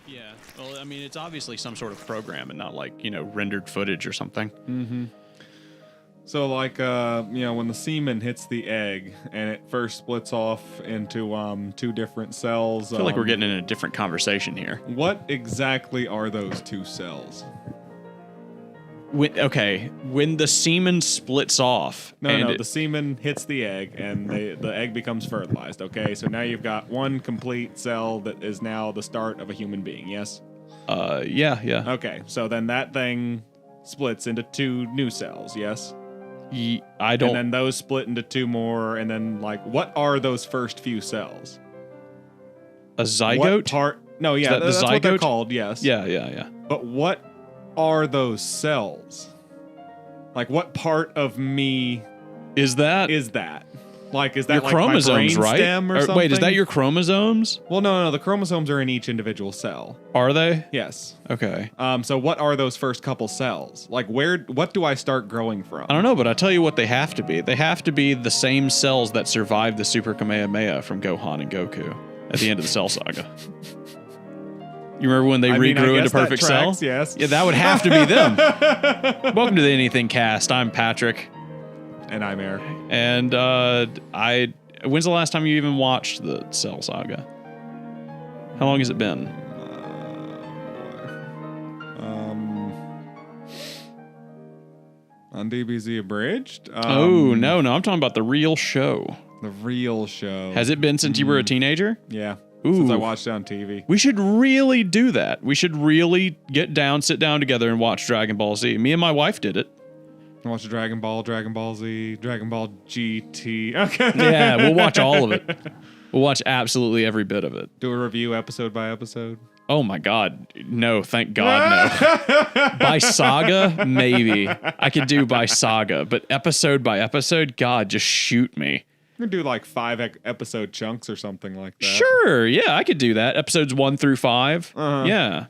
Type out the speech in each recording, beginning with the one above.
Yeah. Well, I mean, it's obviously some sort of program and not like, rendered footage or something. Mm-hmm. So, like, when the semen hits the egg and it first splits off into two different cells. I feel like we're getting in a different conversation here. What exactly are those two cells? When the semen splits off. No, the semen hits the egg and the egg becomes fertilized, okay? So now you've got one complete cell that is now the start of a human being, yes? Yeah. Okay, so then that thing splits into two new cells, yes? I don't... And then those split into two more, and then, like, what are those first few cells? A zygote? No, yeah, that's what they're called, yes. Yeah. But what are those cells? Like, what part of me is that? Like, is that your like chromosomes, my right? brainstem or something? Wait, is that your chromosomes? Well, no. The chromosomes are in each individual cell. Are they? Yes. Okay. So what are those first couple cells? Like, what do I start growing from? I don't know, but I'll tell you what they have to be. They have to be the same cells that survived the Super Kamehameha from Gohan and Goku at the end of the Cell Saga. You remember when they regrew into perfect cells? Yes. Yeah, that would have to be them. Welcome to the AnythingCast. I'm Patrick. And I'm Eric. And when's the last time you even watched the Cell Saga? How long has it been? On DBZ Abridged? No, I'm talking about the real show. The real show. Has it been since you were a teenager? Yeah. Ooh. Since I watched it on TV. We should really do that. We should really sit down together and watch Dragon Ball Z. Me and my wife did it. Watch Dragon Ball Z, Dragon Ball GT. Okay. Yeah, we'll watch all of it. We'll watch absolutely every bit of it. Do a review episode by episode. Oh my God. No, thank God, no. By saga, maybe. I could do by saga, but episode by episode, God, just shoot me. We could do like 5 episode chunks or something like that. Sure, yeah, I could do that. Episodes 1 through 5. Yeah.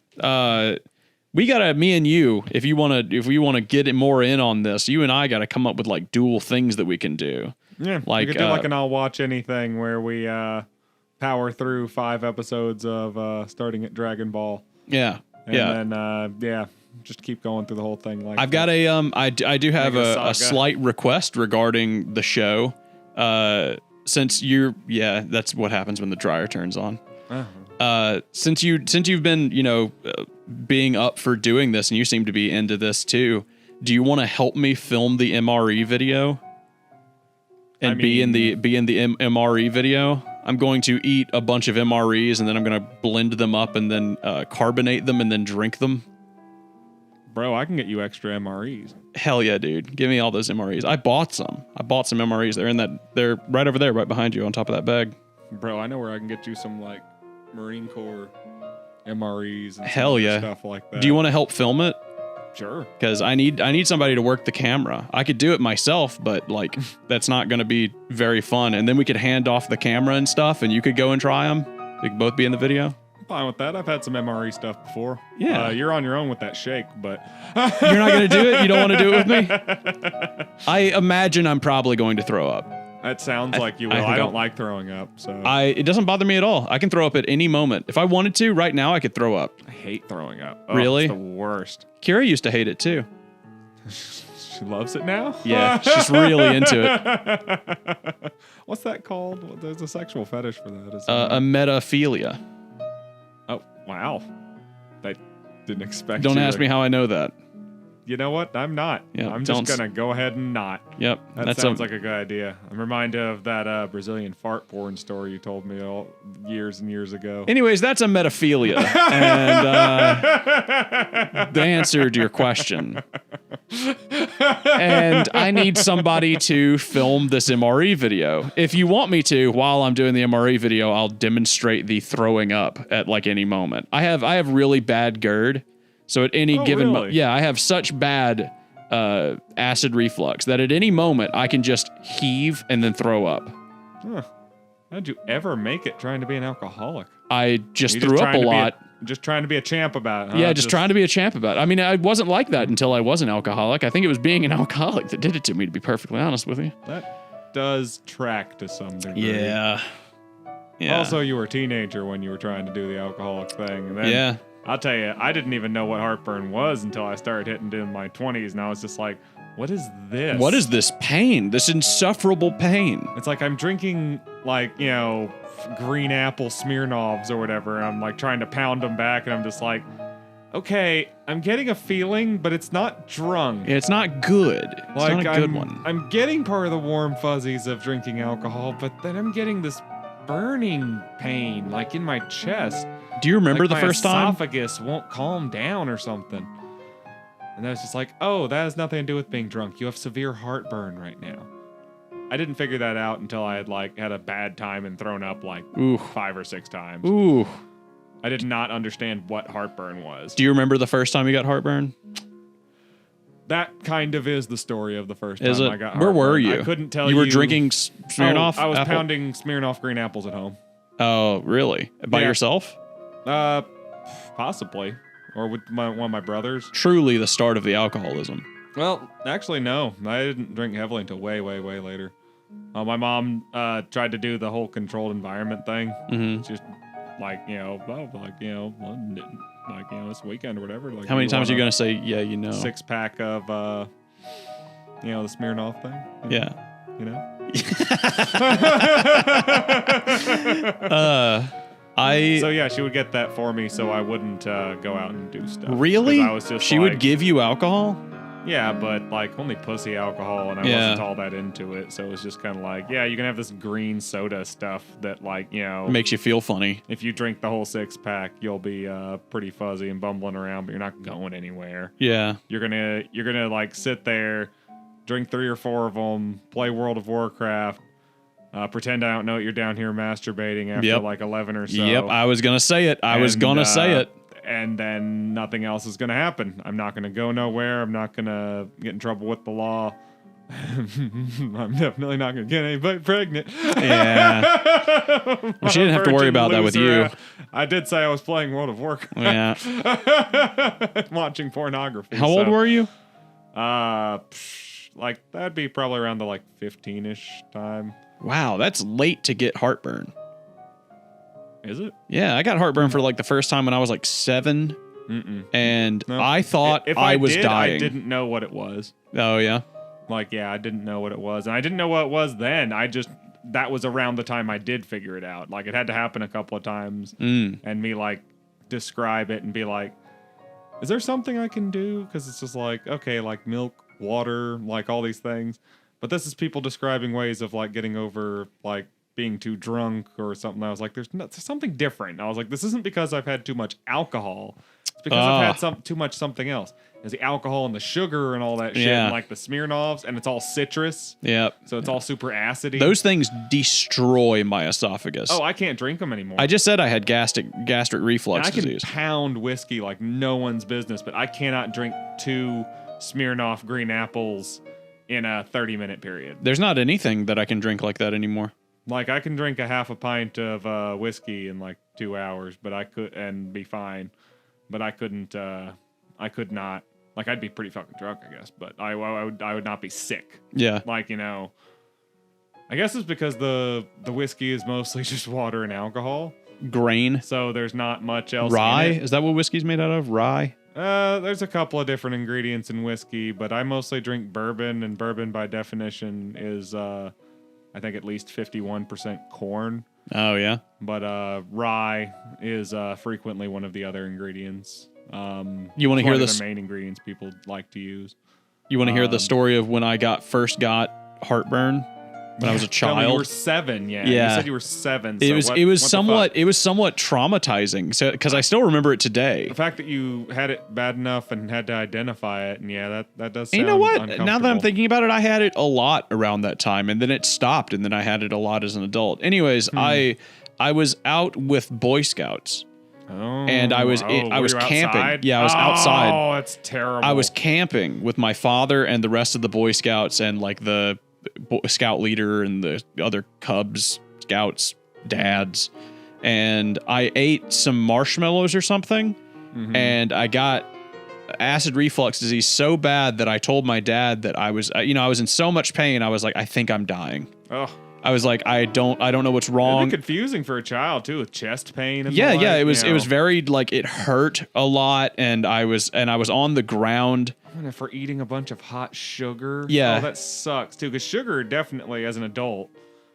We gotta, me and you, if we wanna get it more in on this, you and I gotta come up with like dual things that we can do. Yeah, like we could do like an I'll watch anything where we power through 5 episodes of starting at Dragon Ball. Yeah, and then just keep going through the whole thing. Like I've got I do have a slight request regarding the show. Since that's what happens when the dryer turns on. Since you've been, being up for doing this and you seem to be into this too, do you want to help me film the MRE video? And be in the MRE video? I'm going to eat a bunch of MREs and then I'm going to blend them up and then carbonate them and then drink them. Bro, I can get you extra MREs. Hell yeah, dude. Give me all those MREs. I bought some MREs. They're right over there, right behind you on top of that bag. Bro, I know where I can get you some like Marine Corps MREs and hell yeah stuff like that. Do you want to help film it? Sure. Because I need somebody to work the camera. I could do it myself, but like that's not going to be very fun. And then we could hand off the camera and stuff, and you could go and try them. We could both be in the video. I'm fine with that. I've had some MRE stuff before. Yeah. You're on your own with that shake, but you're not going to do it. You don't want to do it with me. I imagine I'm probably going to throw up. That sounds like you will. I don't like throwing up, so it doesn't bother me at all. I can throw up at any moment. If I wanted to, right now, I could throw up. I hate throwing up. Really? It's the worst. Kira used to hate it too. She loves it now? Yeah, she's really into it. What's that called? There's a sexual fetish for that. A metaphilia. Oh, wow. I didn't expect Don't ask me how I know that. You know what? I'm not. Yeah, I'm just going to go ahead and not. Yep. That sounds like a good idea. I'm reminded of that Brazilian fart porn story you told me years and years ago. Anyways, that's a metaphilia. And the answer to your question. And I need somebody to film this MRE video. If you want me to, while I'm doing the MRE video, I'll demonstrate the throwing up at like any moment. I have really bad GERD. So at any given really? I have such bad acid reflux that at any moment I can just heave and then throw up. Huh. How'd you ever make it trying to be an alcoholic? I just threw up a lot. Just trying to be a champ about it, huh? Yeah, just trying to be a champ about it. I mean, I wasn't like that until I was an alcoholic. I think it was being an alcoholic that did it to me, to be perfectly honest with you. That does track to some degree. Yeah. Yeah. Also, you were a teenager when you were trying to do the alcoholic thing. And then, I'll tell you, I didn't even know what heartburn was until I started hitting into my 20s, and I was just like, what is this? What is this pain? This insufferable pain. It's like I'm drinking, like, green apple Smirnoffs or whatever. I'm like trying to pound them back, and I'm just like, okay, I'm getting a feeling, but it's not drunk. It's not good. It's like, not a good one. I'm getting part of the warm fuzzies of drinking alcohol, but then I'm getting this burning pain, like in my chest. Do you remember like the first time? My esophagus won't calm down or something. And I was just like, oh, that has nothing to do with being drunk. You have severe heartburn right now. I didn't figure that out until I had a bad time and thrown up like 5 or 6 times. Ooh. I did not understand what heartburn was. Do you remember the first time you got heartburn? That kind of is the story of the first time I got heartburn. Where were you? I couldn't tell you. You were drinking Smirnoff? I was pounding Smirnoff green apples at home. Oh, really? By yourself? Possibly. Or with one of my brothers. Truly the start of the alcoholism. Well, actually, no. I didn't drink heavily until way, way, way later. My mom tried to do the whole controlled environment thing. Mm-hmm. Just this weekend or whatever. Like, how many times are you going to say, yeah, 6-pack of, the Smirnoff thing? Yeah. So yeah, she would get that for me so I wouldn't go out and do stuff. Really? I was just she would give you alcohol? Yeah, but like only pussy alcohol, and I wasn't all that into it. So it was just kind of like, yeah, you can have this green soda stuff that makes you feel funny. If you drink the whole 6-pack, you'll be pretty fuzzy and bumbling around, but you're not going anywhere. Yeah. You're gonna like sit there, drink 3 or 4 of them, play World of Warcraft. Pretend I don't know you're down here masturbating after like 11 or so. Yep, I was going to say it. I was going to say it. And then nothing else is going to happen. I'm not going to go nowhere. I'm not going to get in trouble with the law. I'm definitely not going to get anybody pregnant. Yeah. Well, she didn't have to worry about that with you. I did say I was playing World of Warcraft. Yeah. Watching pornography. How old were you? Like that'd be probably around the 15-ish time. Wow, that's late to get heartburn. Is it? Yeah, I got heartburn for the first time when I was 7. Mm-mm. And no. I thought if I was dying. I didn't know what it was. Oh, yeah? I didn't know what it was. And I didn't know what it was then. That was around the time I did figure it out. It had to happen a couple of times. And me, describe it and be like, is there something I can do? Because it's just okay, milk, water, all these things. But this is people describing ways of, getting over, being too drunk or something. I was like, there's something different. I was like, this isn't because I've had too much alcohol. It's because I've had too much something else. There's the alcohol and the sugar and all that shit, and the Smirnoffs, and it's all citrus. Yep. So it's all super acidy. Those things destroy my esophagus. Oh, I can't drink them anymore. I just said I had gastric reflux disease. I can pound whiskey like no one's business, but I cannot drink 2 Smirnoff green apples in a 30-minute period. There's not anything that I can drink like that anymore. I can drink a half a pint of whiskey in 2 hours, but I could and be fine. But I couldn't. I could not. I'd be pretty fucking drunk, I guess. But I would not be sick. Yeah. I guess it's because the whiskey is mostly just water and alcohol. Grain. So there's not much else. Rye. In it. Is that what whiskey's made out of? Rye. There's a couple of different ingredients in whiskey, but I mostly drink bourbon, and bourbon by definition is. I think at least 51% corn. Oh, yeah? But rye is frequently one of the other ingredients. You want to hear the main ingredients people like to use. You want to hear the story of when I first got heartburn when I was a child? You were 7, yeah. You said you were 7. So it was somewhat traumatizing. So because I still remember it today. The fact that you had it bad enough and had to identify it, and that does sound you know what? uncomfortable. Now that I'm thinking about it, I had it a lot around that time, and then it stopped, and then I had it a lot as an adult. Anyways, I was out with Boy Scouts. Oh, and I was camping. Outside? Yeah, I was outside. Oh, that's terrible. I was camping with my father and the rest of the Boy Scouts and the Scout leader and the other Cubs Scouts dads, and I ate some marshmallows or something, and I got acid reflux disease so bad that I told my dad that I was in so much pain. I was like, I think I'm dying. Oh. I was like, I don't know what's wrong. It'd be confusing for a child too, with chest pain and yeah, the like, it was very like it hurt a lot, and I was on the ground. And for eating a bunch of hot sugar. Yeah. Oh, that sucks too, because sugar definitely as an adult.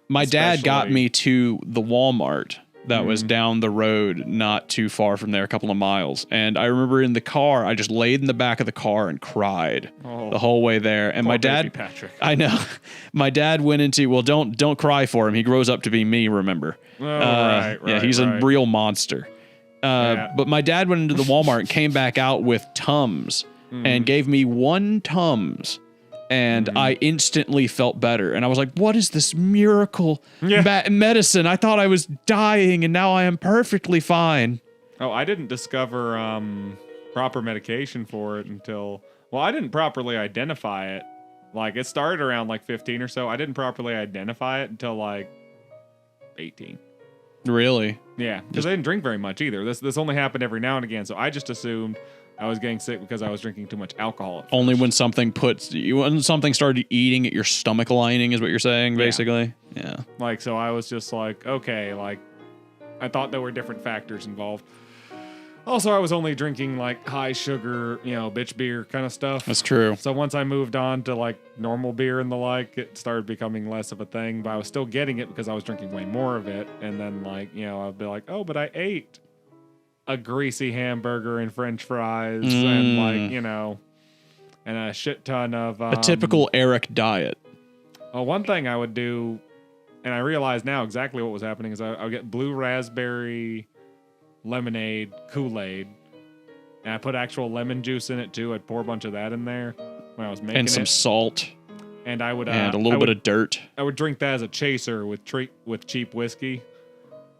My dad got me to the Walmart that was down the road, not too far from there, a couple of miles. And I remember in the car, I just laid in the back of the car and cried the whole way there. And my dad, Patrick. I know, my dad went into, well, don't cry for him. He grows up to be me, remember? Oh, right. Yeah, he's a real monster. But my dad went into the Walmart and came back out with Tums and gave me 1 Tums. And I instantly felt better. And I was like, what is this miracle medicine? I thought I was dying, and now I am perfectly fine. Oh, I didn't discover proper medication for it until... Well, I didn't properly identify it. Like, it started around, like, 15 or so. I didn't properly identify it until, like, 18. Really? Yeah, because I didn't drink very much either. This only happened every now and again, so I just assumed... I was getting sick because I was drinking too much alcohol. Only when something started eating at your stomach lining is what you're saying, basically? Yeah. Like, so I was just like, okay, like, I thought there were different factors involved. Also, I was only drinking, like, high sugar, bitch beer kind of stuff. That's true. So once I moved on to, like, normal beer and the like, it started becoming less of a thing. But I was still getting it because I was drinking way more of it. And then, like, I'd be like, oh, but I ate a greasy hamburger and french fries and like, and a shit ton of... a typical Eric diet. One thing I would do, and I realize now exactly what was happening, is I would get blue raspberry lemonade Kool-Aid, and I put actual lemon juice in it too. I'd pour a bunch of that in there when I was making it. And some salt. And I would... and a little bit of dirt. I would drink that as a chaser with cheap whiskey.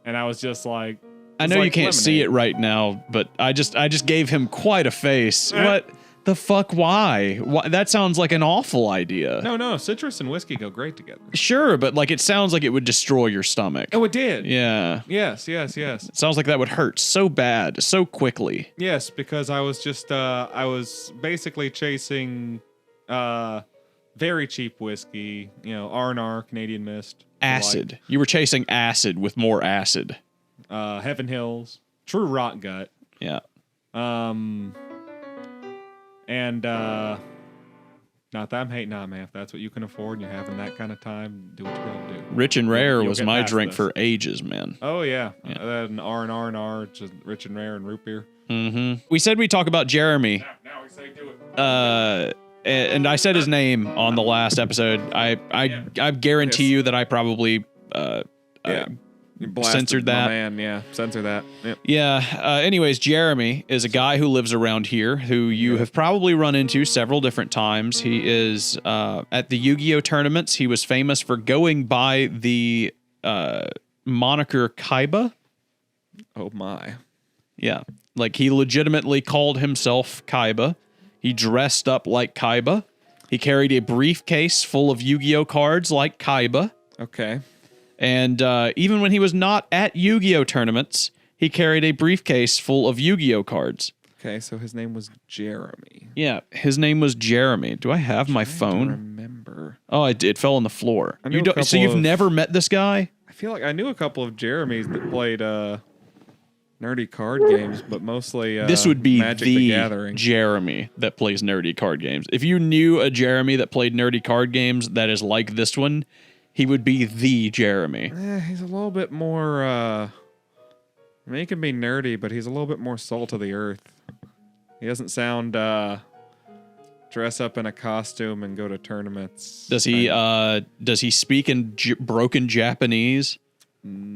And I was just like... I know you can't see it right now, but I just gave him quite a face. What the fuck? Why? That sounds like an awful idea. No, citrus and whiskey go great together. Sure, but like it sounds like it would destroy your stomach. Oh, it did. Yeah. Yes. It sounds like that would hurt so bad, so quickly. Yes, because I was just I was basically chasing very cheap whiskey, R&R, Canadian Mist. Acid. You were chasing acid with more acid. Heaven Hills, True Rock Gut. Yeah. And not that I'm hating on, man. If that's what you can afford and you're having that kind of time, do what you gotta do. Rich and Rare was my drink for ages, man. Oh yeah. An R&R, just Rich and Rare and root beer. Mm-hmm. We said we'd talk about Jeremy. Now we say do it. And I said his name on the last episode. I guarantee you that I probably censored that. Man, censor that. Yep. Yeah. Anyways, Jeremy is a guy who lives around here who you have probably run into several different times. He is at the Yu-Gi-Oh tournaments. He was famous for going by the moniker Kaiba. Oh my. Yeah. Like he legitimately called himself Kaiba. He dressed up like Kaiba. He carried a briefcase full of Yu-Gi-Oh cards like Kaiba. Okay. And even when he was not at Yu-Gi-Oh tournaments, he carried a briefcase full of Yu-Gi-Oh cards. Okay, so his name was Jeremy. Yeah, his name was Jeremy. Do I have my phone? I remember. Oh, it fell on the floor. So you've never met this guy? I feel like I knew a couple of Jeremys that played nerdy card games, but mostly this would be Magic the Gathering. Jeremy that plays nerdy card games. If you knew a Jeremy that played nerdy card games that is like this one, he would be the Jeremy. He's a little bit more... I mean, he can be nerdy, but he's a little bit more salt of the earth. He doesn't sound dress up in a costume and go to tournaments. Does he speak in broken Japanese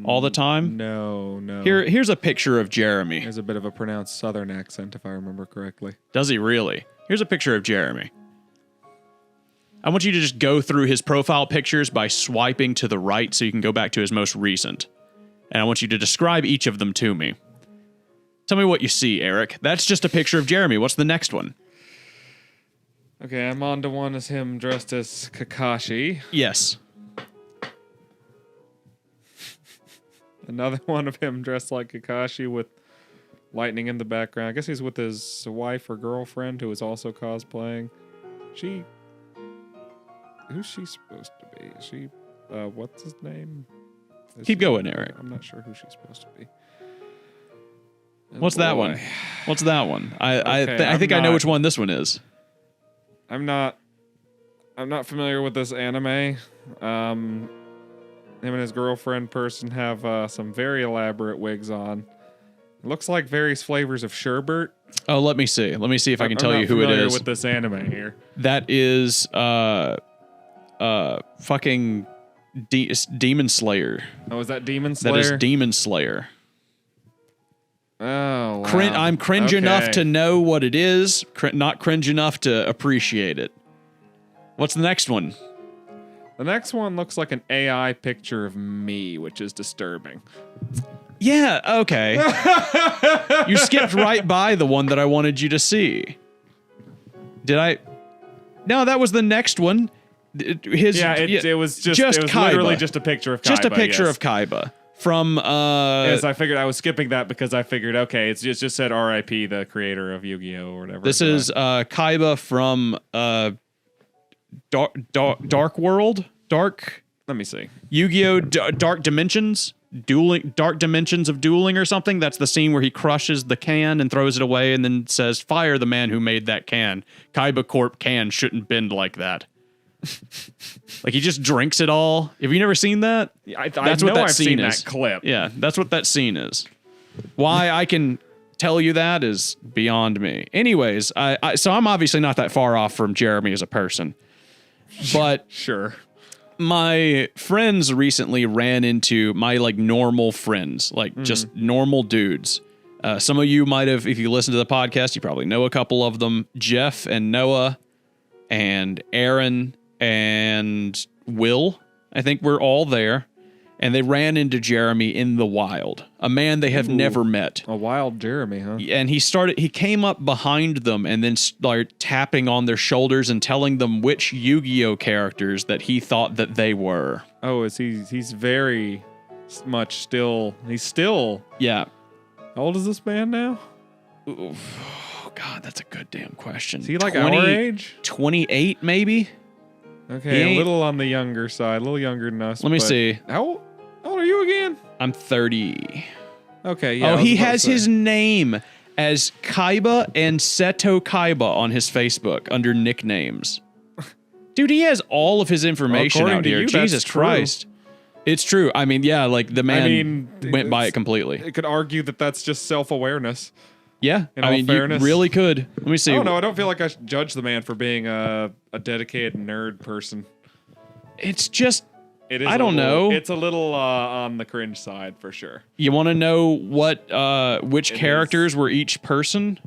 all the time? No. Here's a picture of Jeremy. He has a bit of a pronounced southern accent, if I remember correctly. Does he really? Here's a picture of Jeremy. I want you to just go through his profile pictures by swiping to the right so you can go back to his most recent. And I want you to describe each of them to me. Tell me what you see, Eric. That's just a picture of Jeremy. What's the next one? Okay, I'm on to one as him dressed as Kakashi. Yes. Another one of him dressed like Kakashi with lightning in the background. I guess he's with his wife or girlfriend who is also cosplaying. Who's she supposed to be? Is she what's his name? Keep going, Eric. I'm not sure who she's supposed to be. What's that one? What's that one? I think I know which one this one is. I'm not familiar with this anime. Him and his girlfriend person have some very elaborate wigs on. It looks like various flavors of sherbet. Oh, let me see. Let me see if I can tell you who it is. I'm not familiar with this anime here. That is fucking Demon Slayer. Oh, is that Demon Slayer? That is Demon Slayer. Oh, wow. I'm cringe enough to know what it is, not cringe enough to appreciate it. What's the next one? The next one looks like an AI picture of me, which is disturbing. Yeah, okay. You skipped right by the one that I wanted you to see. Did I? No, that was the next one. It was literally just a picture of Kaiba. Just a picture of Kaiba. From yes, I figured I was skipping that because I figured it just said R.I.P. the creator of Yu-Gi-Oh or whatever. This is Kaiba from Dark World. Let me see. Yu-Gi-Oh! Dark Dimensions. Dark Dimensions of Dueling or something. That's the scene where he crushes the can and throws it away and then says, "Fire the man who made that can. Kaiba Corp can shouldn't bend like that." Like he just drinks it all. Have you never seen that? That's what that scene is. That clip. Yeah, that's what that scene is. Why I can tell you that is beyond me. Anyways, so I'm obviously not that far off from Jeremy as a person, but sure. My friends recently ran into my normal friends, just normal dudes. Some of you might have, if you listen to the podcast, you probably know a couple of them. Jeff and Noah and Aaron and Will, I think we're all there. And they ran into Jeremy in the wild, a man they have never met. A wild Jeremy, huh? And he came up behind them and then started tapping on their shoulders and telling them which Yu-Gi-Oh characters that he thought that they were. Oh, he's very much still, Yeah. How old is this man now? Oh, God, that's a good damn question. Is he like our age? 28, maybe? Okay, a little on the younger side, a little younger than us. Let me see. How old are you again? I'm 30. Okay, yeah. Oh, he has his name as Kaiba and Seto Kaiba on his Facebook under nicknames. Dude, he has all of his information out here. Jesus Christ. It's true. I mean, yeah, the man went by it completely. It could argue that that's just self-awareness. Yeah, fairness. You really could. Let me see. I don't know. I don't feel like I should judge the man for being a dedicated nerd person. It's just, it is. It's a little on the cringe side for sure. You want to know which characters were each person?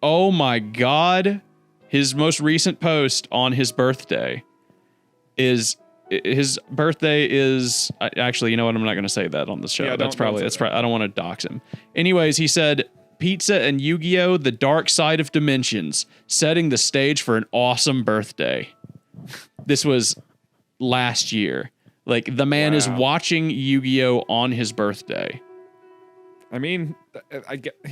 Oh my God, his most recent post on his birthday is. His birthday is actually, you know what? I'm not going to say that on the show. Yeah, that's probably I don't want to dox him. Anyways, he said, "Pizza and Yu-Gi-Oh! The Dark Side of Dimensions, setting the stage for an awesome birthday." This was last year. The man is watching Yu-Gi-Oh! On his birthday. I mean,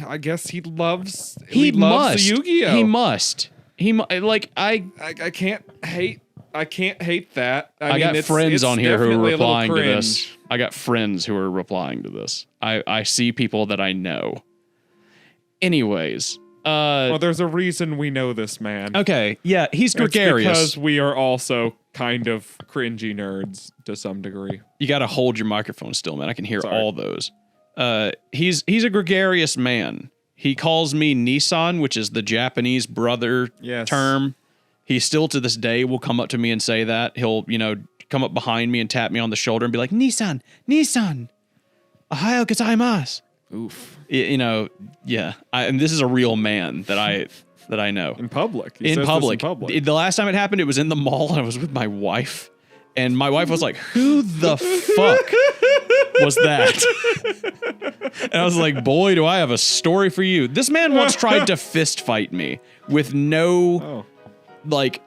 I guess he loves. He loves the Yu-Gi-Oh! He must. I can't hate that. I got friends on here who are replying to this. I got friends who are replying to this. I see people that I know. Anyways. Well, there's a reason we know this man. Okay, yeah, he's gregarious. It's because we are also kind of cringy nerds to some degree. You got to hold your microphone still, man. I can hear all those. He's a gregarious man. He calls me Nissan, which is the Japanese brother term. He still to this day will come up to me and say that. He'll, come up behind me and tap me on the shoulder and be like, Nissan, Ohayou gozaimasu. Oof. Yeah. And this is a real man that I know. In public. In public. The last time it happened, it was in the mall and I was with my wife. And my wife was like, "Who the fuck was that?" And I was like, "Boy, do I have a story for you." This man once tried to fist fight me with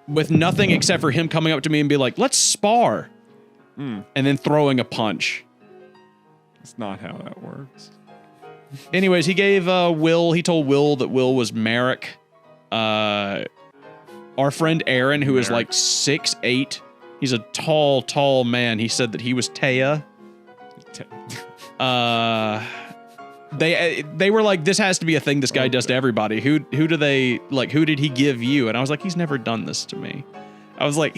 with nothing except for him coming up to me and be like, "Let's spar." And then throwing a punch. That's not how that works. Anyways, he gave he told Will that Will was Merrick. Our friend Aaron, who is 6'8", He's a tall man. He said that he was Taya. They were like, this has to be a thing this guy does to everybody. Who do they like? Who did he give you? And I was like, he's never done this to me. I was like,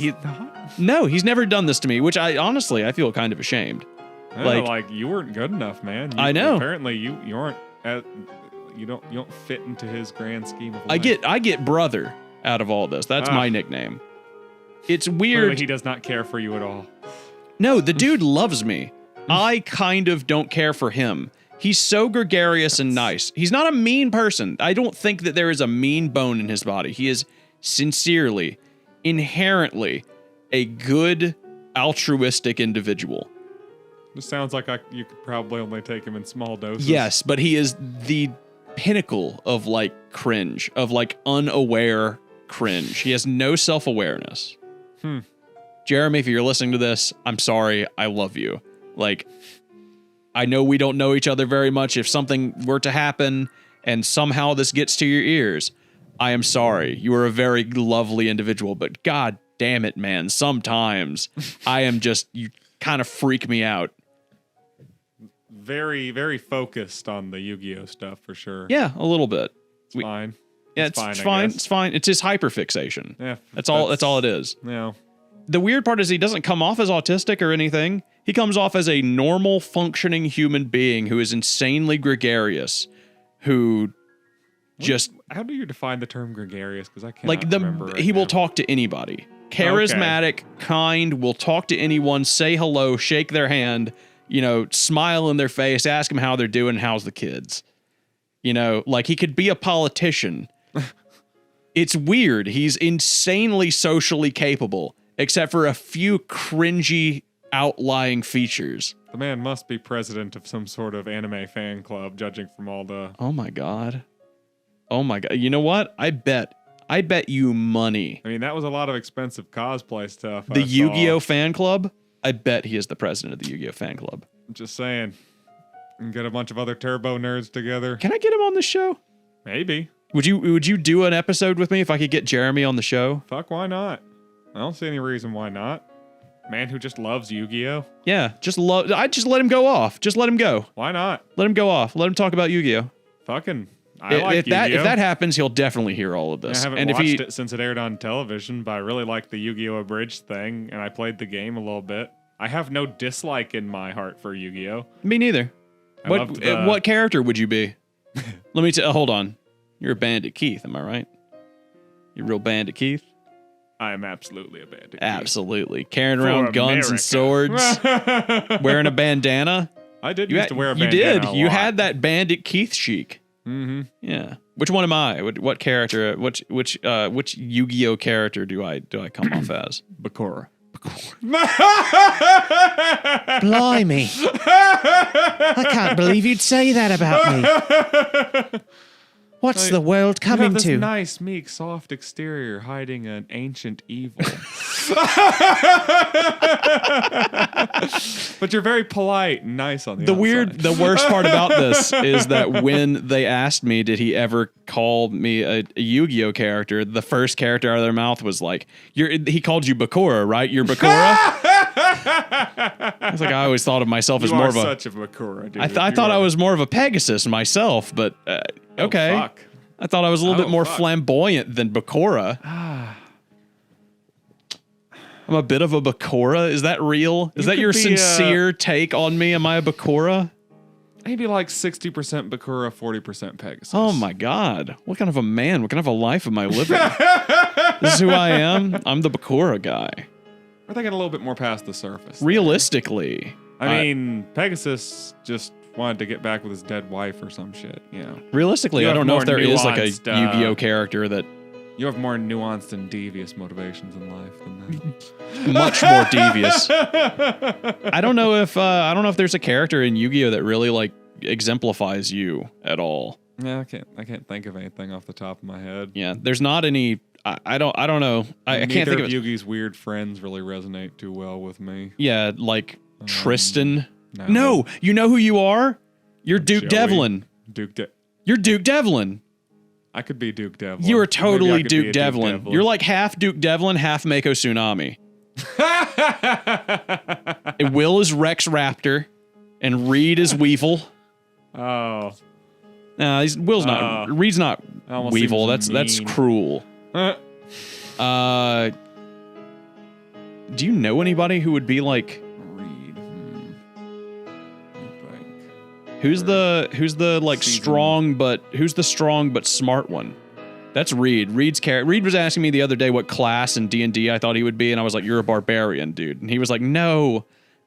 no, he's never done this to me. Which I honestly feel kind of ashamed. Like you weren't good enough, man. I know. Apparently you aren't. You don't fit into his grand scheme of life. I get brother out of all this. That's my nickname. It's weird. Clearly he does not care for you at all. No, the dude loves me. I kind of don't care for him. He's so gregarious and nice. He's not a mean person. I don't think that there is a mean bone in his body. He is sincerely, inherently a good, altruistic individual. This sounds like you could probably only take him in small doses. Yes, but he is the pinnacle of like cringe, of like unaware cringe. He has no self-awareness. Jeremy, if you're listening to this, I'm sorry. I love you. Like, I know we don't know each other very much. If something were to happen and somehow this gets to your ears, I am sorry. You are a very lovely individual, but God damn it, man. Sometimes you kind of freak me out. Very, very focused on the Yu-Gi-Oh stuff for sure. Yeah, a little bit. It's fine. Yeah, it's fine. It's fine. It's his hyperfixation. Yeah, that's all it is. Yeah. The weird part is he doesn't come off as autistic or anything. He comes off as a normal, functioning human being who is insanely gregarious, who just... How do you define the term gregarious? Because I can't remember right he now. will talk to anybody. Charismatic, kind, will talk to anyone, say hello, shake their hand, smile in their face, ask them how they're doing, how's the kids. Like he could be a politician. It's weird. He's insanely socially capable, except for a few cringy outlying features. The man must be president of some sort of anime fan club, judging from all the... Oh my god. You know what? I bet you money. I mean, that was a lot of expensive cosplay stuff. The Yu-Gi-Oh fan club? I bet he is the president of the Yu-Gi-Oh fan club. I'm just saying. And get a bunch of other turbo nerds together. Can I get him on the show? Maybe. Would you do an episode with me if I could get Jeremy on the show? Fuck, why not? I don't see any reason why not. Man who just loves Yu-Gi-Oh. Yeah, I'd just let him go off. Just let him go. Why not? Let him go off. Let him talk about Yu-Gi-Oh. Fucking, I like Yu-Gi-Oh. If that happens, he'll definitely hear all of this. I haven't watched it since it aired on television, but I really like the Yu-Gi-Oh abridged thing, and I played the game a little bit. I have no dislike in my heart for Yu-Gi-Oh. Me neither. What character would you be? Let me hold on. You're a Bandit Keith, am I right? You're a real Bandit Keith? I am absolutely a Bandit Keith. Absolutely. Carrying around guns and swords. Wearing a bandana. I did used to wear a bandana. You did. You had that Bandit Keith chic. Mm-hmm. Yeah. Which one am I? What character? Which Yu-Gi-Oh character do I come off as? Bakura. Blimey. I can't believe you'd say that about me. What's the world coming you have this to? Nice, meek, soft exterior hiding an ancient evil. But you're very polite and nice on the outside. The worst part about this is that when they asked me, did he ever call me a Yu-Gi-Oh character, the first character out of their mouth was like, he called you Bakura, right? You're Bakura? I was like, I always thought of myself as more of such a Bakura, dude. I thought I was more of a Pegasus myself, but okay. Oh, fuck. I thought I was a little bit more flamboyant than Bakura. I'm a bit of a Bakura. Is that real? Is that your sincere take on me? Am I a Bakura? Maybe like 60% Bakura, 40% Pegasus. Oh my god. What kind of a man? What kind of a life am I living? This is who I am? I'm the Bakura guy. We're thinking a little bit more past the surface. Realistically. I mean, Pegasus just wanted to get back with his dead wife or some shit, Realistically, I don't know if there is like a Yu-Gi-Oh character that... You have more nuanced and devious motivations in life than that. Much more devious. I don't know if there's a character in Yu-Gi-Oh that really like exemplifies you at all. Yeah, I can't think of anything off the top of my head. Yeah, there's not any. I don't know. I can't think of Yugi's weird friends really resonate too well with me. Yeah, like Tristan. No, you know who you are? You're Duke Devlin. You're Duke Devlin. I could be Duke Devlin. You are totally Duke Devlin. You're like half Duke Devlin, half Mako Tsunami. Will is Rex Raptor, and Reed is Weevil. Oh. No, Will's not. Reed's not Weevil. That's cruel. Do you know anybody who would be like Reed? Who's the like strong but smart one? That's Reed. Reed was asking me the other day what class in D&D I thought he would be, and I was like, "You're a barbarian, dude." And he was like, "No,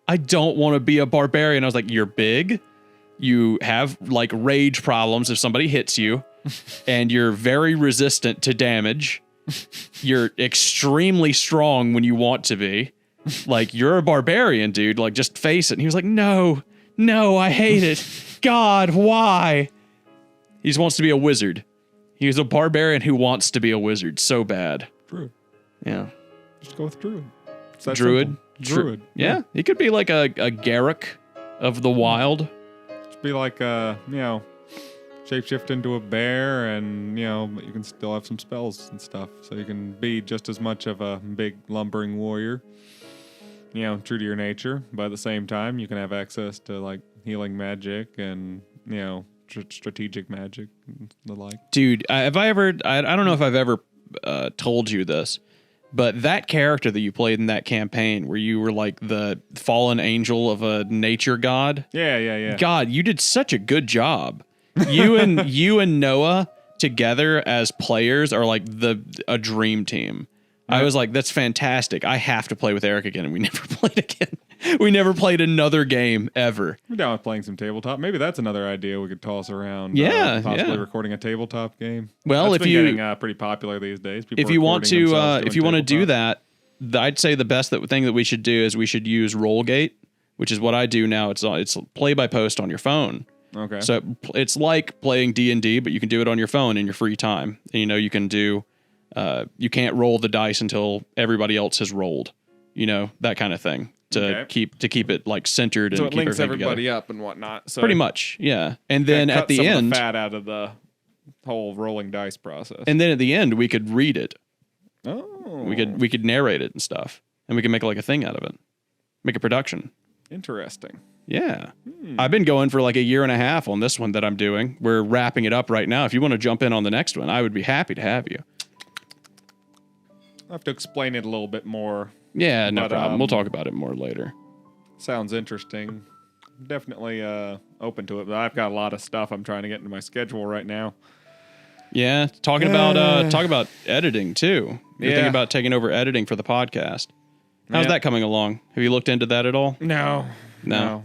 I don't want to be a barbarian." I was like, "You're big. You have like rage problems if somebody hits you, and you're very resistant to damage. You're extremely strong when you want to be. Like, you're a barbarian, dude. Like, just face it." And he was like, No, I hate it. God, why?" He just wants to be a wizard. He's a barbarian who wants to be a wizard so bad. Druid. Yeah. Just go with Druid. Druid? Druid. Yeah. He could be like a Garruk of the wild. Just be like, shapeshift into a bear, and, but you can still have some spells and stuff. So you can be just as much of a big lumbering warrior, true to your nature. But at the same time, you can have access to, like, healing magic and, strategic magic and the like. Dude, I don't know if I've ever told you this, but that character that you played in that campaign where you were like the fallen angel of a nature god. Yeah. God, you did such a good job. You and Noah together as players are like a dream team. I was like, that's fantastic. I have to play with Eric again, and we never played again. We never played another game ever. We're down with playing some tabletop. Maybe that's another idea we could toss around. Yeah, possibly recording a tabletop game. Well, that's been getting pretty popular these days. If you want to do that, I'd say the best thing that we should do is we should use Rollgate, which is what I do now. It's play by post on your phone. Okay. So it's like playing D&D, but you can do it on your phone in your free time. And, you can do. You can't roll the dice until everybody else has rolled. That kind of thing. To keep it like centered, so and it keep links everybody together. Up and whatnot. So pretty much, yeah. And then at the end, of the fat out of the whole rolling dice process. And then at the end, we could read it. Oh, we could narrate it and stuff, and we can make like a thing out of it, make a production. Interesting. Yeah, I've been going for like a year and a half on this one that I'm doing. We're wrapping it up right now. If you want to jump in on the next one, I would be happy to have you. I'll have to explain it a little bit more. Yeah, no problem. We'll talk about it more later. Sounds interesting. Definitely open to it, but I've got a lot of stuff I'm trying to get into my schedule right now. Yeah, talk about editing too. You're thinking about taking over editing for the podcast. How's that coming along? Have you looked into that at all? No. I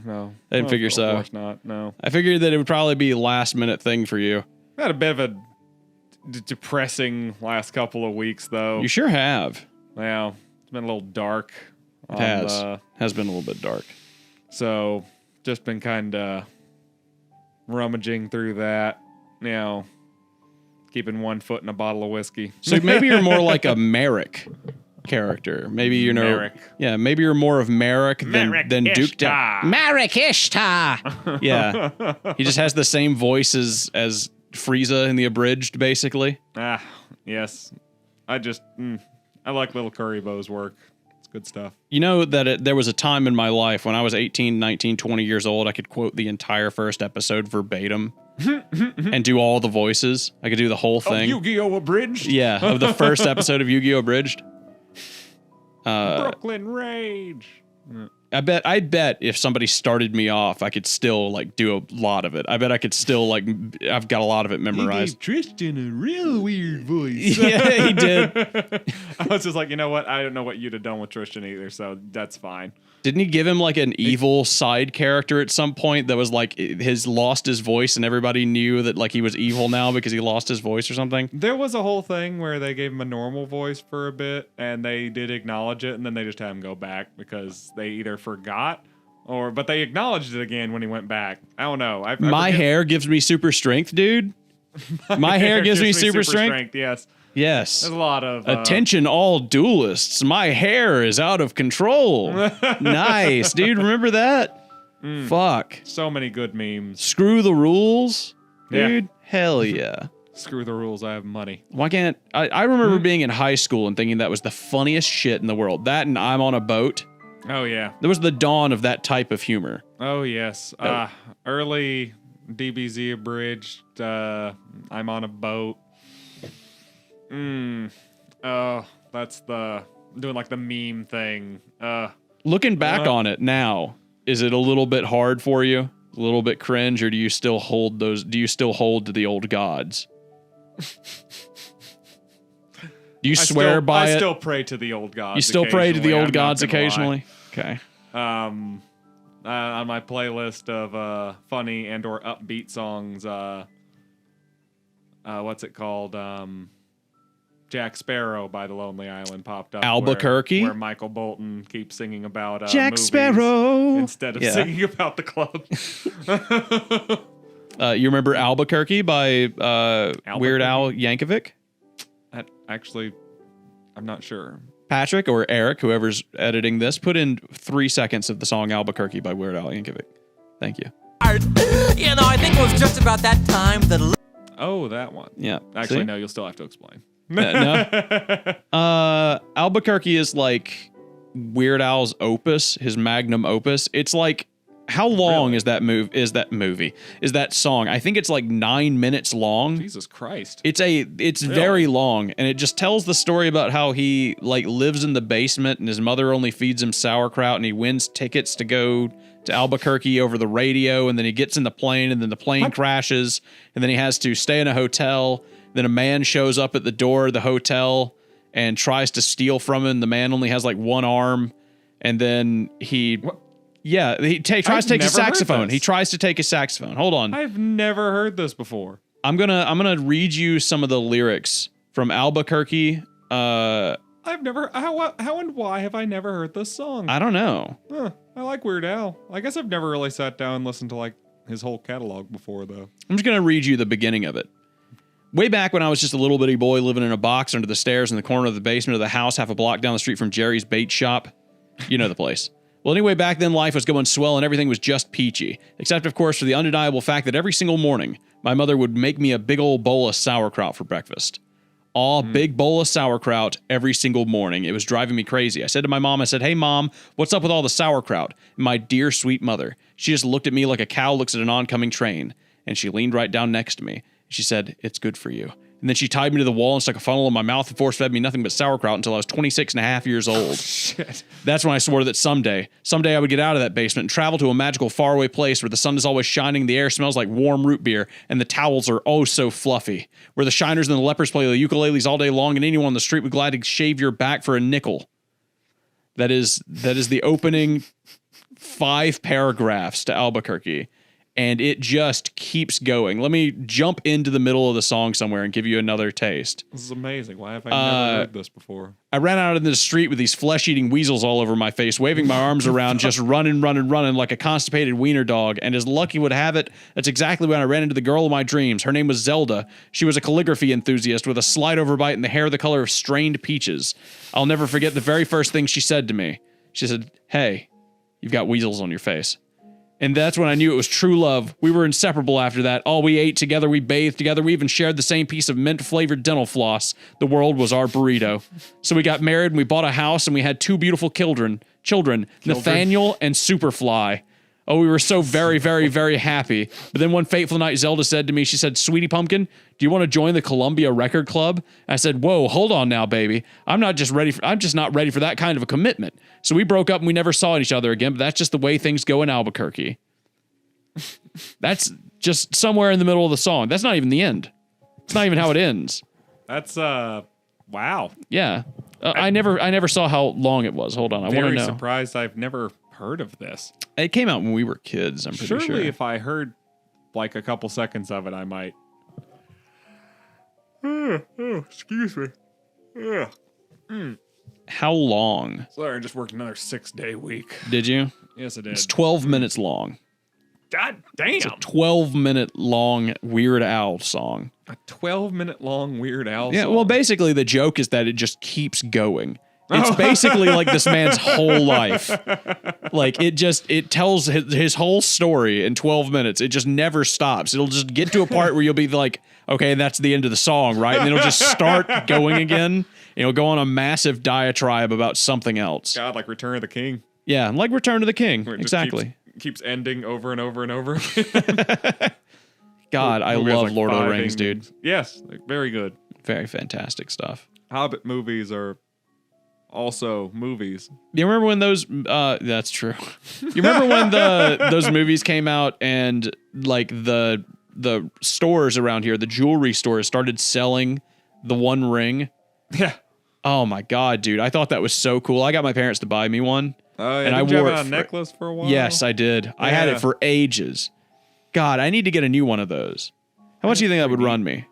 didn't figure so. Of course not. No. I figured that it would probably be a last minute thing for you. I had a bit of a depressing last couple of weeks, though. You sure have. Yeah. Been a little dark. It has been a little bit dark. So just been kind of rummaging through that, keeping one foot in a bottle of whiskey. So maybe you're more like a Merrick character. Maybe Merrick. Yeah, maybe you're more of Merrick than Duke. Merrick Ishtar. Yeah, he just has the same voice as Frieza in the abridged, basically. Yes. I like Little Currybo's work. It's good stuff. You know that there was a time in my life when I was 18, 19, 20 years old, I could quote the entire first episode verbatim and do all the voices. I could do the whole thing. Yu-Gi-Oh! Abridged? Yeah, of the first episode of Yu-Gi-Oh! Abridged. Brooklyn Rage. I bet if somebody started me off, I could still like do a lot of it. I bet I could still I've got a lot of it memorized. He gave Tristan a real weird voice. Yeah, he did. I was just like, you know what? I don't know what you'd have done with Tristan either, so that's fine. Didn't he give him like an evil side character at some point that was like lost his voice and everybody knew that like he was evil now because he lost his voice or something? There was a whole thing where they gave him a normal voice for a bit and they did acknowledge it and then they just had him go back because they either forgot but they acknowledged it again when he went back. I don't know. My hair gives me super strength, dude. My hair gives me super strength. Yes. Yes. There's a lot of... Attention all duelists. My hair is out of control. Nice. Dude, remember that? Fuck. So many good memes. Screw the rules. Dude, yeah. Hell yeah. Screw the rules. I have money. Why can't... I remember being in high school and thinking that was the funniest shit in the world. That and I'm on a boat. Oh, yeah. That was the dawn of that type of humor. Oh, yes. Early DBZ abridged. I'm on a boat. Oh, that's doing like the meme thing. Looking back on it now, is it a little bit hard for you? A little bit cringe, or do you still hold to the old gods? Do you swear by it? I still pray to the old gods. You still pray to the old gods occasionally? Okay. On my playlist of funny and or upbeat songs, what's it called? Jack Sparrow by The Lonely Island popped up. Albuquerque? Where Michael Bolton keeps singing about Jack movies Sparrow instead of singing about the club. You remember Albuquerque by Weird Al Yankovic? Actually, I'm not sure. Patrick or Eric, whoever's editing this, put in 3 seconds of the song Albuquerque by Weird Al Yankovic. Thank you. You know, I think it was just about that time that... Oh, that one. Yeah. Actually, See? no, you'll still have to explain. No. Albuquerque is like Weird Al's opus, his magnum opus. It's like, how long is that movie? Is that song? I think it's like 9 minutes long. Jesus Christ. It's very long, and it just tells the story about how he like lives in the basement and his mother only feeds him sauerkraut, and he wins tickets to go to Albuquerque over the radio, and then he gets in the plane, and then the plane crashes, and then he has to stay in a hotel. Then a man shows up at the door of the hotel and tries to steal from him. The man only has like one arm, and then he tries to take his saxophone. He tries to take his saxophone. Hold on. I've never heard this before. I'm gonna read you some of the lyrics from Albuquerque. I've never. How and why have I never heard this song? I don't know. I like Weird Al. I guess I've never really sat down and listened to like his whole catalog before, though. I'm just gonna read you the beginning of it. Way back when I was just a little bitty boy living in a box under the stairs in the corner of the basement of the house, half a block down the street from Jerry's bait shop. You know the place. Well, anyway, back then life was going swell and everything was just peachy. Except, of course, for the undeniable fact that every single morning, my mother would make me a big old bowl of sauerkraut for breakfast. Big bowl of sauerkraut every single morning. It was driving me crazy. I said to my mom, hey, Mom, what's up with all the sauerkraut? And my dear, sweet mother, she just looked at me like a cow looks at an oncoming train. And she leaned right down next to me. She said, it's good for you. And then she tied me to the wall and stuck a funnel in my mouth and force-fed me nothing but sauerkraut until I was 26 and a half years old. Shit. That's when I swore that someday I would get out of that basement and travel to a magical faraway place where the sun is always shining, the air smells like warm root beer, and the towels are oh so fluffy, where the shiners and the lepers play the ukuleles all day long and anyone on the street would glad to shave your back for a nickel. That is the opening 5 paragraphs to Albuquerque. And it just keeps going. Let me jump into the middle of the song somewhere and give you another taste. This is amazing. Why have I never heard this before? I ran out into the street with these flesh-eating weasels all over my face, waving my arms around, just running like a constipated wiener dog. And as lucky would have it, that's exactly when I ran into the girl of my dreams. Her name was Zelda. She was a calligraphy enthusiast with a slide-over bite and the hair the color of strained peaches. I'll never forget the very first thing she said to me. She said, hey, you've got weasels on your face. And that's when I knew it was true love. We were inseparable after that. All we ate together, we bathed together, we even shared the same piece of mint-flavored dental floss. The world was our burrito. So we got married and we bought a house and we had 2 beautiful children, Nathaniel and Superfly. Oh, we were so very, very, very happy. But then one fateful night, Zelda said to me, she said, Sweetie Pumpkin, do you want to join the Columbia Record Club? I said, whoa, hold on now, baby. I'm just not ready for that kind of a commitment. So we broke up and we never saw each other again, but that's just the way things go in Albuquerque. That's just somewhere in the middle of the song. That's not even the end. It's not even how it ends. That's, wow. Yeah. I never saw how long it was. Hold on, I want to know. Very surprised I've never heard of this. It came out when we were kids, I'm pretty sure. Surely if I heard like a couple seconds of it, I might. Excuse me. How long? Sorry, I just worked another 6-day week. Did you? Yes, I did. It's 12 minutes long. God damn. It's a 12-minute long Weird Al song. A 12-minute long Weird Al song? Yeah, well, basically the joke is that it just keeps going. It's basically like this man's whole life. Like it tells his whole story in 12 minutes. It just never stops. It'll just get to a part where you'll be like, okay, that's the end of the song, right? And then it'll just start going again. It'll go on a massive diatribe about something else. God, like Return of the King. Yeah, like Return of the King. Where it just Exactly. keeps ending over and over and over again. God, I Movie has, love like, Lord of the 5 Rings, dude. endings. Yes, like, very good. Very fantastic stuff. Hobbit movies are also movies. You remember when those? That's true. You remember when those movies came out and like the stores around here, the jewelry stores, started selling the One Ring? Yeah. Oh my God, dude! I thought that was so cool. I got my parents to buy me one. Oh, yeah. And I Didn't you wore have it it on a necklace for a while? Yes, I did. I had Yeah. it for ages. God, I need to get a new one of those. How much do you think that would run me?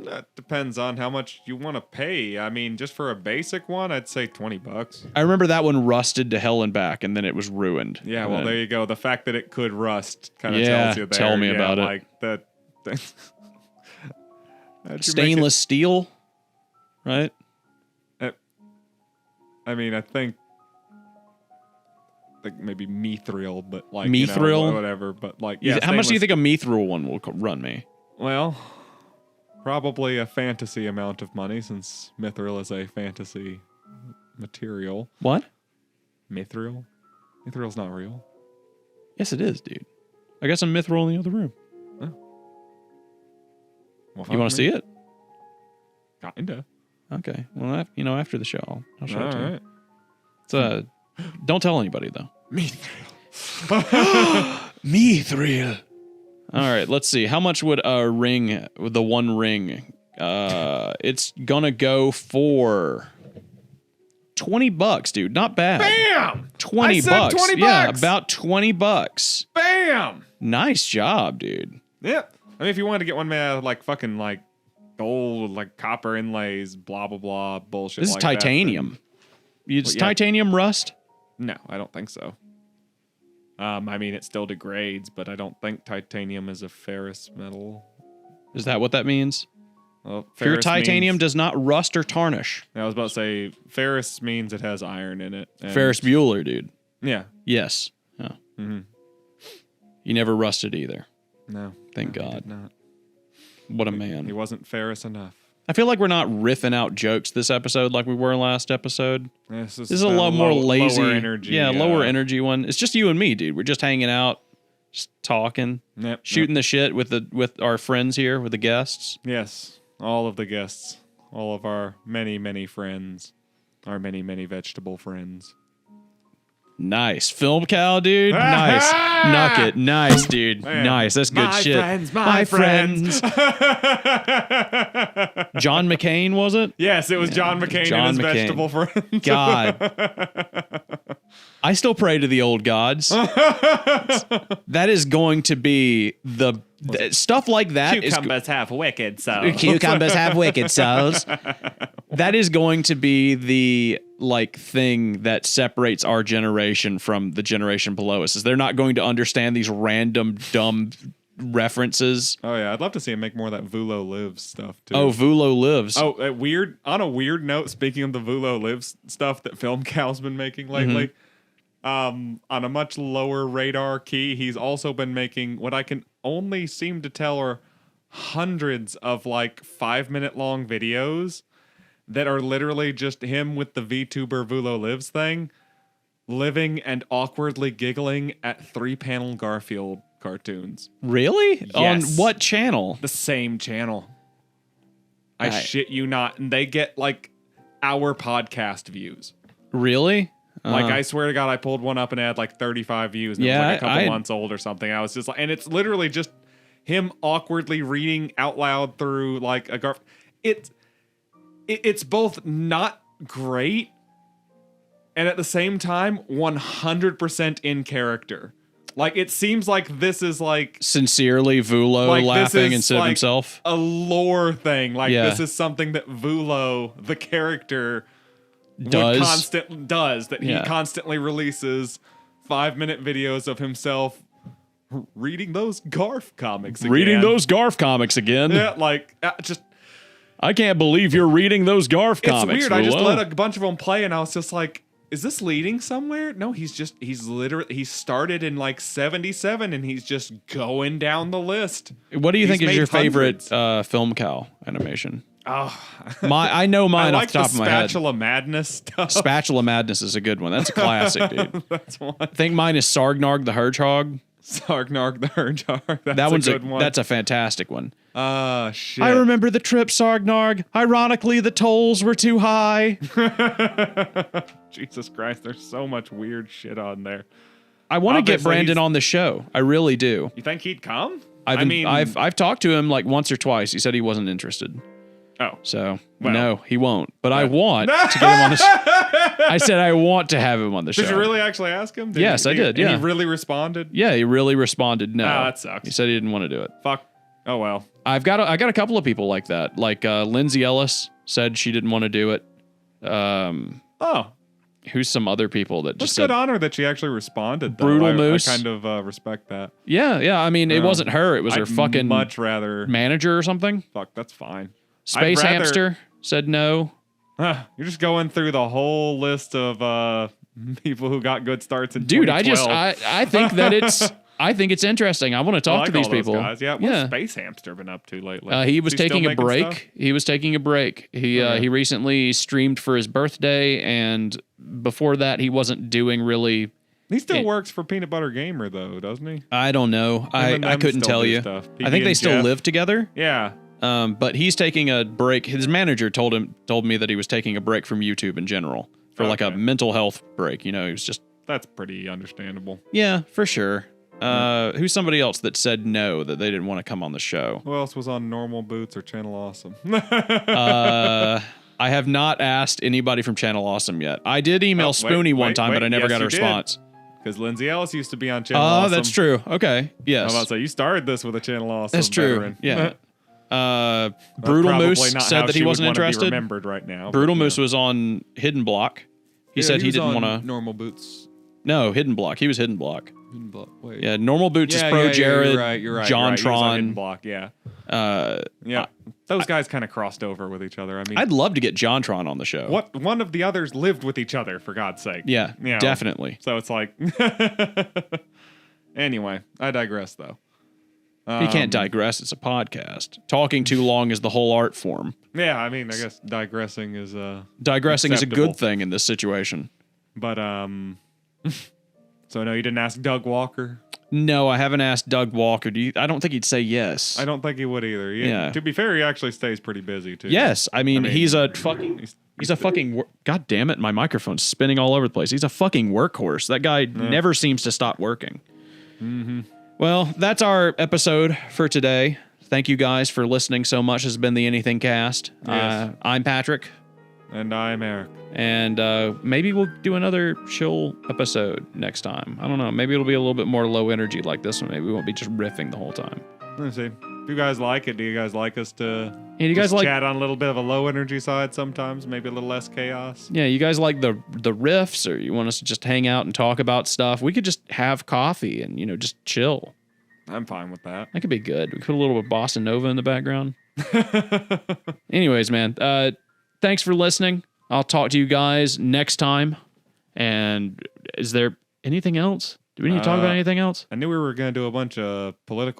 That depends on how much you want to pay. I mean, just for a basic one, I'd say $20. I remember that one rusted to hell and back, and then it was ruined. Yeah, And well, then- there you go. The fact that it could rust kind of Yeah, tells you there. tell me about it. Like that. Stainless steel, right? I mean, I think like maybe mithril, but like Mithril? whatever. But like, yeah. How much do you stainless- think a mithril one will run me? Well, probably a fantasy amount of money, since mithril is a fantasy material. What? Mithril? Mithril's not real. Yes, it is, dude. I got some mithril in the other room. Well, You want to see it? Kinda. Okay. Well, after the show, I'll show it to All you. right. It's don't tell anybody though. Mithril. Mithril. All right, let's see. How much would a ring, the One Ring? It's gonna go for $20, dude. Not bad. Bam! 20 I said bucks. 20 Yeah, bucks. about $20. Bam! Nice job, dude. Yeah. I mean, if you wanted to get one made out of like fucking like gold, like copper inlays, blah blah blah bullshit. This is like that, titanium. Is yeah. titanium rust? then- no, I don't think so. I mean, it still degrades, but I don't think titanium is a ferrous metal. Is that what that means? Well, Pure ferrous titanium means- does not rust or tarnish. I was about to say ferrous means it has iron in it. and- Ferris Bueller, dude. Yeah. Yes. Oh. Mm-hmm. You never rusted either. No. Thank no, he God. did not. What a He man. wasn't ferrous enough. I feel like we're not riffing out jokes this episode like we were last episode. This This is a lot more lazy. lower energy. Yeah, lower energy one. It's just you and me, dude. We're just hanging out, just talking, Yep, shooting the shit with our friends here, with the guests. Yes, all of the guests, all of our many, many friends, our many, many vegetable friends. Nice. Film cow, dude. Nice. Knock it. Nice, dude. Man. Nice. That's good My shit. friends, my friends. John McCain, was it? Yes, it was John McCain John and his McCain. vegetable friends. God. I still pray to the old gods. That is going to be the stuff like that. Cucumbers have wicked souls. Cucumbers have wicked souls. That is going to be the thing that separates our generation from the generation below us. Is they're not going to understand these random dumb references. Oh yeah, I'd love to see him make more of that Vulo Lives stuff too. Oh, Vulo lives. Oh, on a weird note, speaking of the Vulo Lives stuff that Film Cow's been making lately, on a much lower radar key, he's also been making what I can only seem to tell are hundreds of 5-minute long videos that are literally just him with the VTuber Vulo Lives thing, living and awkwardly giggling at 3-panel Garfield cartoons. Really? Yes. On what channel? The same channel. I Right. shit you not. And they get our podcast views. Really? I swear to God, I pulled one up and it had 35 views. And Yeah, it was a couple I- months old or something. I was just and it's literally just him awkwardly reading out loud through a Garf. It's both not great and at the same time 100% in character. It seems like this is Sincerely, Vulo this laughing is, instead of himself. a lore thing. Yeah. This is something that Vulo, the character, Does. that Yeah. he constantly releases 5-minute videos of himself reading those Garf comics again. Reading those Garf comics again. Yeah, just I can't believe you're reading those Garf it's comics. weird. I just Vulo. let a bunch of them play and I was just is this leading somewhere? No, he started in 77 and he's just going down the list. What do you think He's is your made favorite hundreds. film cow animation? Oh, I know mine I off like the top of my head. Spatula Madness stuff. Spatula Madness is a good one. That's a classic, dude. That's one. I think mine is Sargnarg the Hedgehog. Sargnarg the Hedgehog. That's That one's a good one. That's a fantastic one. Shit. I remember the trip, Sargnarg. Ironically, the tolls were too high. Jesus Christ, there's so much weird shit on there. I want to get Obviously, Brandon on the show. I really do. You think he'd come? I've talked to him like once or twice. He said he wasn't interested. Oh. So, Well. no, he won't. But I want to get him on the show. I said I want to have him on the show. Did you really actually ask him? Yes, I did, yeah. And he really responded? Yeah, he really responded no. Ah, that sucks. He said he didn't want to do it. Fuck. Oh, well. I got a couple of people like that. Like Lindsay Ellis said she didn't want to do it. Who's some other people that just That's said good honor that she actually responded, though. Brutal Moose. I kind of respect that. Yeah. I mean, it wasn't her. It was her I'd fucking much rather... manager or something. Fuck, that's fine. Space I'd rather- Hamster said no. You're just going through the whole list of people who got good starts in Dude, 2012. I think that it's interesting. I want to talk I like to these all those people. guys. Yeah, what's Space Hamster been up to lately? He was Is he taking still a making break. stuff? He was taking a break. He recently streamed for his birthday, and before that, he wasn't doing really. He still works for Peanut Butter Gamer, though, doesn't he? I don't know. I couldn't still tell do you. stuff. I think PB they and still Jeff. live together. Yeah. But he's taking a break. His manager told me that he was taking a break from YouTube in general for like a mental health break. You know, he was just. That's pretty understandable. Yeah, for sure. Who's somebody else that said no, that they didn't want to come on the show? Who else was on Normal Boots or Channel Awesome? I have not asked anybody from Channel Awesome yet. I did email Spoonie one time, but I never got a response. Because Lindsay Ellis used to be on Channel Awesome. Oh, that's true. Okay. Yes. I was about to say, you started this with a Channel Awesome That's true. veteran. Yeah. Brutal Moose said that he wasn't interested. Remembered right now. Brutal Moose was on Hidden Block. He said he didn't want to. Normal Boots. No, Hidden Block. He was Hidden Block. Hidden Block. Wait. Yeah, Normal Boots is Pro Jared. You're right. John He was on Hidden Tron. Block. Yeah. Those guys kind of crossed over with each other. I mean, I'd love to get John Tron on the show. what one of the others lived with each other, for God's sake. Yeah, You know, definitely. So it's like. Anyway, I digress, though. You can't digress. It's a podcast. Talking too long is the whole art form. Yeah, I mean, I guess digressing is Digressing is a acceptable. good thing in this situation. But so no, you didn't ask Doug Walker. No, I haven't asked Doug Walker. I don't think he'd say yes. I don't think he would either. Yeah. To be fair, he actually stays pretty busy too. Yes, I mean he's a fucking. God damn it! My microphone's spinning all over the place. He's a fucking workhorse. That guy never seems to stop working. Mm-hmm. Well, that's our episode for today. Thank you guys for listening so much. This has been the AnythingCast. Yes. I'm Patrick. And I'm Eric. And maybe we'll do another chill episode next time. I don't know. Maybe it'll be a little bit more low energy like this one. Maybe we won't be just riffing the whole time. Let's see. If you guys like it, do you guys like us to do you guys like chat on a little bit of a low energy side sometimes? Maybe a little less chaos? Yeah, you guys like the riffs, or you want us to just hang out and talk about stuff? We could just have coffee and, just chill. I'm fine with that. That could be good. We could put a little bit of Bossa Nova in the background. Anyways, man, thanks for listening. I'll talk to you guys next time. And is there anything else? Do we need to talk about anything else? I knew we were going to do a bunch of political